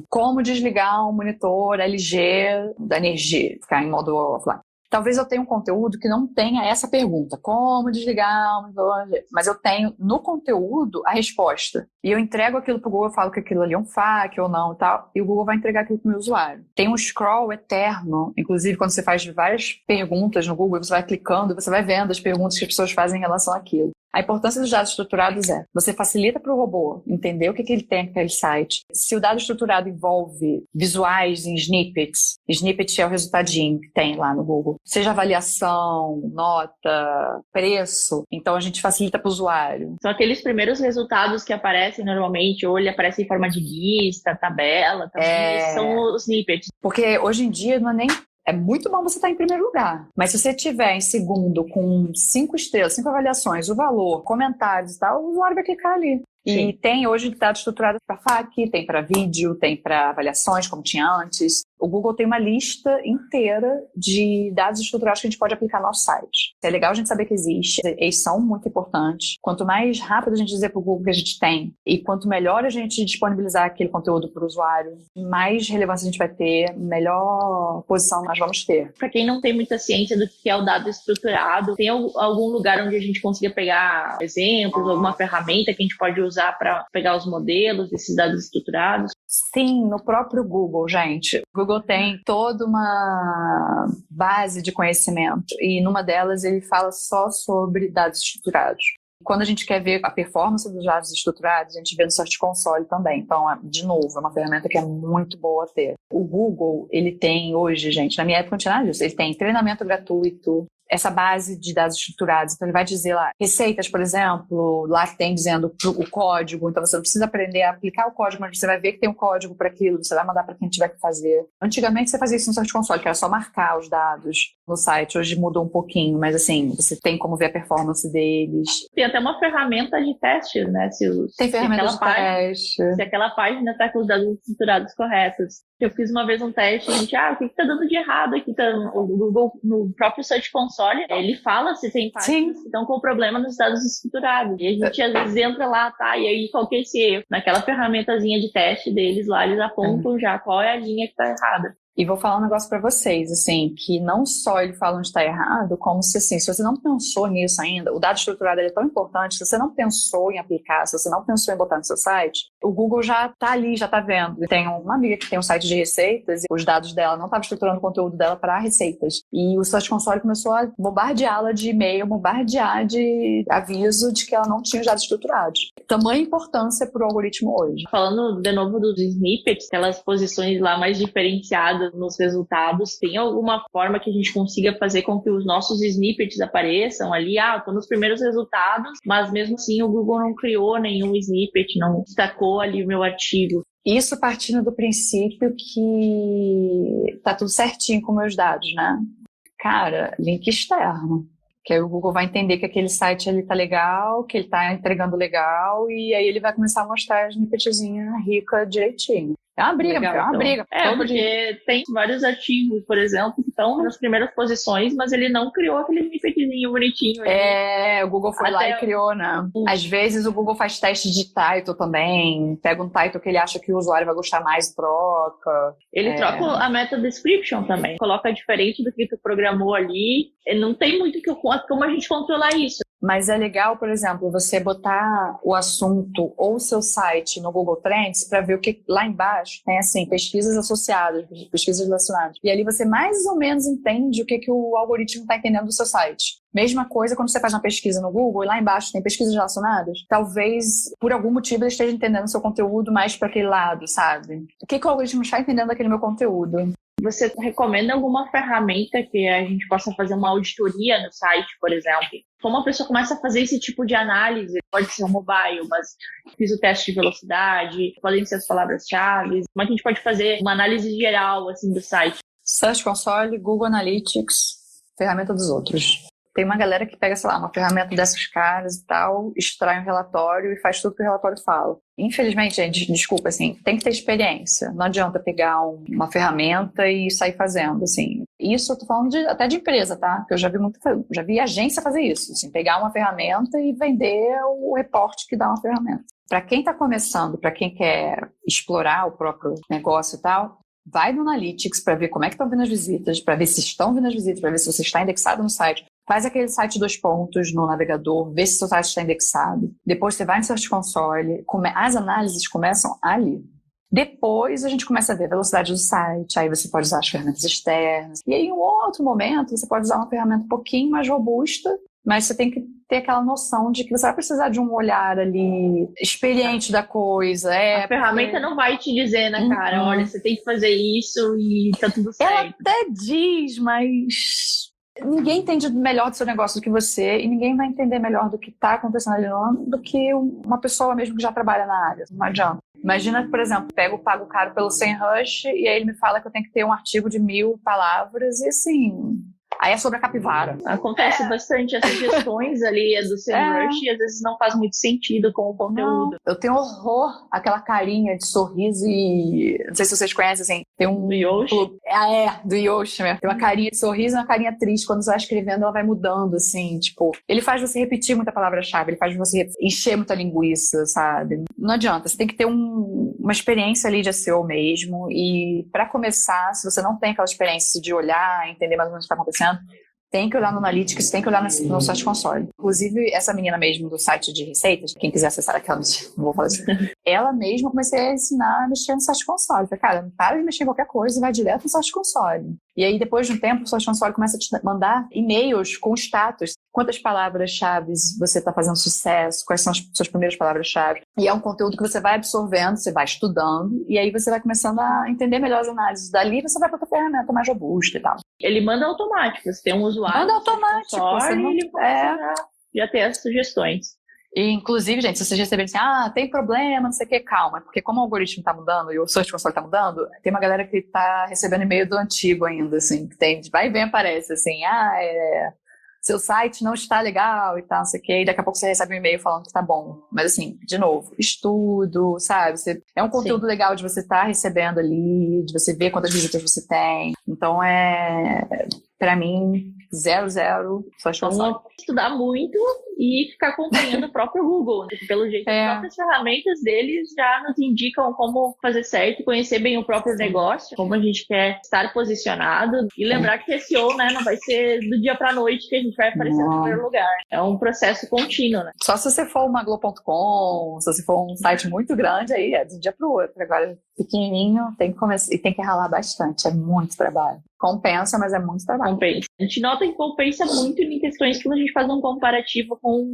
como desligar um monitor LG da energia, ficar em modo offline. Talvez eu tenha um conteúdo que não tenha essa pergunta, como desligar um monitor LG, mas eu tenho no conteúdo a resposta. E eu entrego aquilo para o Google, eu falo que aquilo ali é um FAQ ou não e tal, e o Google vai entregar aquilo para o meu usuário. Tem um scroll eterno, inclusive quando você faz várias perguntas no Google, você vai clicando, você vai vendo as perguntas que as pessoas fazem em relação àquilo. A importância dos dados estruturados você facilita para o robô entender o que ele tem naquele site. Se o dado estruturado envolve visuais em snippets, snippet é o resultadinho que tem lá no Google, seja avaliação, nota, preço, então a gente facilita para o usuário. São aqueles primeiros resultados que aparecem normalmente, ou ele aparece em forma de lista, tabela, também são os snippets. Porque hoje em dia não é nem... É muito bom você estar em primeiro lugar. Mas se você estiver em segundo com 5 estrelas, 5 avaliações, o valor, comentários e tal, o usuário vai clicar ali. Sim. E tem hoje dados estruturados para FAQ, tem para vídeo, tem para avaliações, como tinha antes. O Google tem uma lista inteira de dados estruturados que a gente pode aplicar no nosso site. É legal a gente saber que existe, eles são muito importantes. Quanto mais rápido a gente dizer para o Google que a gente tem e quanto melhor a gente disponibilizar aquele conteúdo para o usuário, mais relevância a gente vai ter, melhor posição nós vamos ter. Para quem não tem muita ciência do que é o dado estruturado, tem algum lugar onde a gente consiga pegar exemplos, alguma ferramenta que a gente pode usar para pegar os modelos desses dados estruturados? Sim, no próprio Google, gente. O Google tem toda uma base de conhecimento e numa delas ele fala só sobre dados estruturados. Quando a gente quer ver a performance dos dados estruturados, a gente vê no Search Console também. Então, de novo, é uma ferramenta que é muito boa a ter. O Google, ele tem hoje, gente, na minha época não tinha nada disso, ele tem treinamento gratuito, essa base de dados estruturados. Então, ele vai dizer lá, receitas, por exemplo, lá tem dizendo o código, então você não precisa aprender a aplicar o código, mas você vai ver que tem um código para aquilo, você vai mandar para quem tiver que fazer. Antigamente, você fazia isso no Search Console, que era só marcar os dados no site. Hoje mudou um pouquinho, mas assim, você tem como ver a performance deles. Tem até uma ferramenta de teste, né? Tem ferramenta de teste. Se aquela página está com os dados estruturados corretos. Eu fiz uma vez um teste, a gente, o que está dando de errado aqui? O Google, no próprio Search Console, ele fala se tem páginas que estão com problema nos dados estruturados. E a gente às vezes entra lá, e aí qual que é esse erro? Naquela ferramentazinha de teste deles lá, eles apontam já qual é a linha que está errada. E vou falar um negócio pra vocês, assim, que não só ele fala onde está errado, como se, assim, se você não pensou nisso ainda, o dado estruturado ele é tão importante, se você não pensou em aplicar, se você não pensou em botar no seu site, o Google já tá ali, já tá vendo. Tem uma amiga que tem um site de receitas e os dados dela não estavam estruturando o conteúdo dela para receitas. E o Search Console começou a bombardeá-la de e-mail, bombardear de aviso de que ela não tinha os dados estruturados. Tamanha importância pro algoritmo hoje. Falando de novo dos snippets, aquelas posições lá mais diferenciadas nos resultados, tem alguma forma que a gente consiga fazer com que os nossos snippets apareçam ali? Estou nos primeiros resultados, mas mesmo assim o Google não criou nenhum snippet, não destacou ali o meu artigo. Isso partindo do princípio que tá tudo certinho com meus dados, né? Cara, link externo. Que aí o Google vai entender que aquele site ali tá legal, que ele tá entregando legal, e aí ele vai começar a mostrar a snippetzinha rica direitinho. É uma briga, legal, é uma briga. Porque tem vários artigos, por exemplo, que estão nas primeiras posições, mas ele não criou aquele snippetzinho bonitinho. O Google foi lá e criou, né? Às vezes o Google faz teste de title também, pega um title que ele acha que o usuário vai gostar mais e troca. Ele troca a meta description também, coloca diferente do que tu programou ali. Não tem muito como a gente controlar isso. Mas é legal, por exemplo, você botar o assunto ou o seu site no Google Trends para ver o que lá embaixo tem, assim, pesquisas associadas, pesquisas relacionadas. E ali você mais ou menos entende o que o algoritmo está entendendo do seu site. Mesma coisa quando você faz uma pesquisa no Google e lá embaixo tem pesquisas relacionadas. Talvez, por algum motivo, ele esteja entendendo o seu conteúdo mais para aquele lado, sabe? O que o algoritmo está entendendo daquele meu conteúdo? Você recomenda alguma ferramenta que a gente possa fazer uma auditoria no site, por exemplo? Como a pessoa começa a fazer esse tipo de análise? Pode ser um mobile, mas fiz o teste de velocidade, podem ser as palavras-chave. Como é que a gente pode fazer uma análise geral assim, do site? Search Console, Google Analytics, ferramenta dos outros. Tem uma galera que pega, sei lá, uma ferramenta dessas caras e tal, extrai um relatório e faz tudo que o relatório fala. Infelizmente, gente, desculpa, assim, tem que ter experiência. Não adianta pegar uma ferramenta e sair fazendo, assim. Isso eu tô falando até de empresa, tá? Porque eu já vi agência fazer isso, assim, pegar uma ferramenta e vender o reporte que dá uma ferramenta. Para quem está começando, para quem quer explorar o próprio negócio e tal, vai no Analytics para ver como é que estão vindo as visitas, para ver se estão vindo as visitas, para ver se você está indexado no site. Faz aquele site 2 pontos no navegador, vê se seu site está indexado. Depois você vai no Search Console, as análises começam ali. Depois a gente começa a ver a velocidade do site, aí você pode usar as ferramentas externas. E aí em um outro momento você pode usar uma ferramenta um pouquinho mais robusta, mas você tem que ter aquela noção de que você vai precisar de um olhar ali experiente da coisa. A ferramenta não vai te dizer, né, cara? Olha, você tem que fazer isso e tá tudo certo. Ela até diz, mas ninguém entende melhor do seu negócio do que você e ninguém vai entender melhor do que está acontecendo ali do que uma pessoa mesmo que já trabalha na área. Não adianta. Imagina, por exemplo, pago caro pelo SEMrush e aí ele me fala que eu tenho que ter um artigo de 1000 palavras e assim... Aí é sobre a capivara. Acontece bastante essas gestões ali do SEMrush e às vezes não faz muito sentido com o conteúdo. Não. Eu tenho horror àquela carinha de sorriso e... Não sei se vocês conhecem, assim. Tem um... Do Yoshi? Do Yoshi mesmo. Tem uma carinha de sorriso e uma carinha triste. Quando você vai escrevendo, ela vai mudando, assim. Tipo, ele faz você repetir muita palavra-chave. Ele faz você encher muita linguiça, sabe? Não adianta. Você tem que ter uma experiência ali de SEO mesmo. E pra começar, se você não tem aquela experiência de olhar, entender mais ou menos o que está acontecendo, tem que olhar no Analytics, tem que olhar no Search Console. Inclusive, essa menina mesmo do site de receitas, quem quiser acessar aquela, não vou falar isso. Ela mesma comecei a ensinar a mexer no Search Console. Falei, cara, para de mexer em qualquer coisa e vai direto no Search Console. E aí, depois de um tempo, o Search Console começa a te mandar e-mails com status. quantas palavras-chave você está fazendo sucesso, quais são as suas primeiras palavras-chave. E é um conteúdo que você vai absorvendo, você vai estudando, e aí você vai começando a entender melhor as análises. Dali você vai para outra ferramenta mais robusta e tal. Ele manda automático, você tem um usuário. Manda automático. Você não... ele já tem as sugestões. E, inclusive, gente, se vocês receberem assim, tem problema, não sei o que, calma. Porque como o algoritmo tá mudando e o Search Console tá mudando, tem uma galera que tá recebendo e-mail do antigo ainda, assim, que tem, vai e vem, aparece, assim, seu site não está legal e tal, não sei o que, e daqui a pouco você recebe um e-mail falando que tá bom. Mas, assim, de novo, estudo, sabe? É um conteúdo legal de você estar recebendo ali, de você ver quantas visitas você tem. Então, pra mim, 0, Search Console. Então, estudar muito e ficar acompanhando o próprio Google, né? Pelo jeito, as próprias ferramentas deles já nos indicam como fazer certo, conhecer bem o próprio negócio, como a gente quer estar posicionado e lembrar que SEO, né, não vai ser do dia pra noite que a gente vai aparecer no primeiro lugar. É um processo contínuo, né? Só se você for uma Globo.com, se você for um site muito grande, aí é de um dia pro outro. Agora, pequenininho, tem que começar e tem que ralar bastante, é muito trabalho. Compensa, mas é muito trabalho. Compensa. A gente nota que compensa muito em questões que a gente faz um comparativo com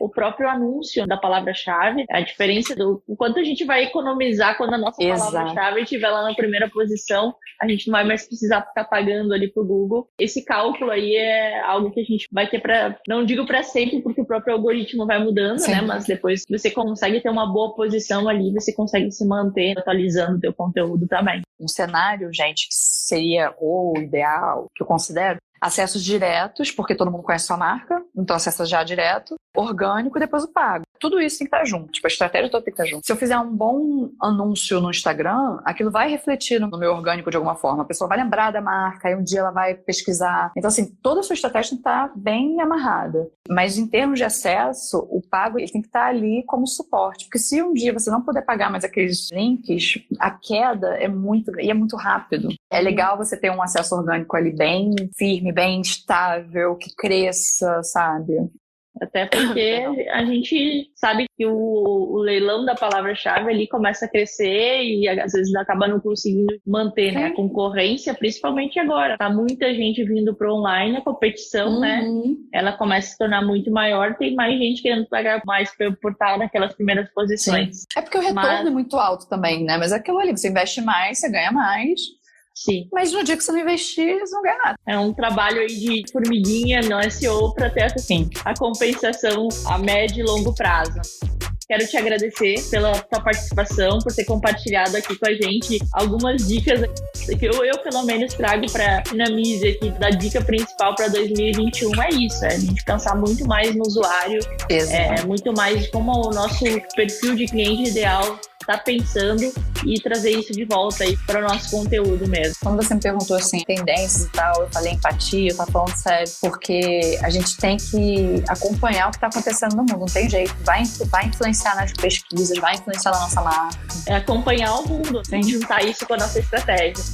o próprio anúncio da palavra-chave. A diferença do quanto a gente vai economizar quando a nossa palavra-chave estiver lá na primeira posição, a gente não vai mais precisar ficar pagando ali pro Google. Esse cálculo aí é algo que a gente vai ter não digo para sempre, porque o próprio algoritmo vai mudando, né? Mas depois você consegue ter uma boa posição ali, você consegue se manter atualizando o teu conteúdo também. Um cenário, gente, que seria o ideal, que eu considero, acessos diretos, porque todo mundo conhece sua marca, então acessa já direto, orgânico e depois o pago. Tudo isso tem que estar junto, tipo, a estratégia toda tem que estar junto. Se eu fizer um bom anúncio no Instagram, aquilo vai refletir no meu orgânico de alguma forma. A pessoa vai lembrar da marca, aí um dia ela vai pesquisar. Então, assim, toda a sua estratégia tem que estar bem amarrada. Mas em termos de acesso, o pago ele tem que estar ali como suporte. Porque se um dia você não puder pagar mais aqueles links, a queda é muito rápido. É legal você ter um acesso orgânico ali bem firme, bem estável, que cresça, sabe? Até porque a gente sabe que o leilão da palavra-chave ali começa a crescer e às vezes acaba não conseguindo manter, né? A concorrência, principalmente agora. Tá muita gente vindo pro online, a competição, né? Ela começa a se tornar muito maior, tem mais gente querendo pagar mais por estar naquelas primeiras posições. Sim. É porque o retorno é muito alto também, né? Mas é aquilo ali, você investe mais, você ganha mais. Sim. Mas no dia que você não investir, você não ganha nada. É um trabalho aí de formiguinha no SEO para ter a compensação a médio e longo prazo. Quero te agradecer pela tua participação, por ter compartilhado aqui com a gente algumas dicas que eu pelo menos trago para a Dinamize aqui. Da dica principal para 2021 é isso, a gente pensar muito mais no usuário, muito mais de como o nosso perfil de cliente ideal está pensando e trazer isso de volta aí para o nosso conteúdo mesmo. Quando você me perguntou assim, tendências e tal, eu falei empatia, eu tava falando sério, porque a gente tem que acompanhar o que está acontecendo no mundo, não tem jeito, vai influenciar nas pesquisas, vai influenciar na nossa marca. É acompanhar o mundo, sem juntar isso com a nossa estratégia.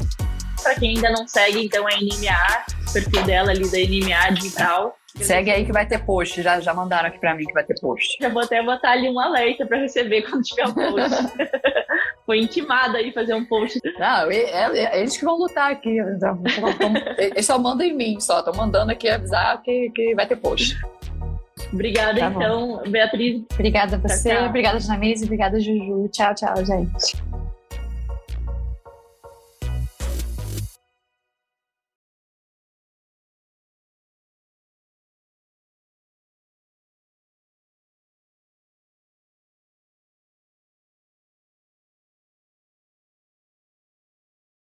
Para quem ainda não segue, então é NMA, o perfil dela ali da NMA Digital. Segue aí que vai ter post, já mandaram aqui pra mim que vai ter post. Já vou até botar ali um alerta pra receber quando tiver um post. Foi intimada aí fazer um post. Não, eles que vão lutar aqui. Eles só mandam em mim, estão mandando aqui avisar que vai ter post. Obrigada, então, Beatriz. Obrigada a você, tchau. Obrigada, Dinamize, obrigada, Juju. Tchau, gente.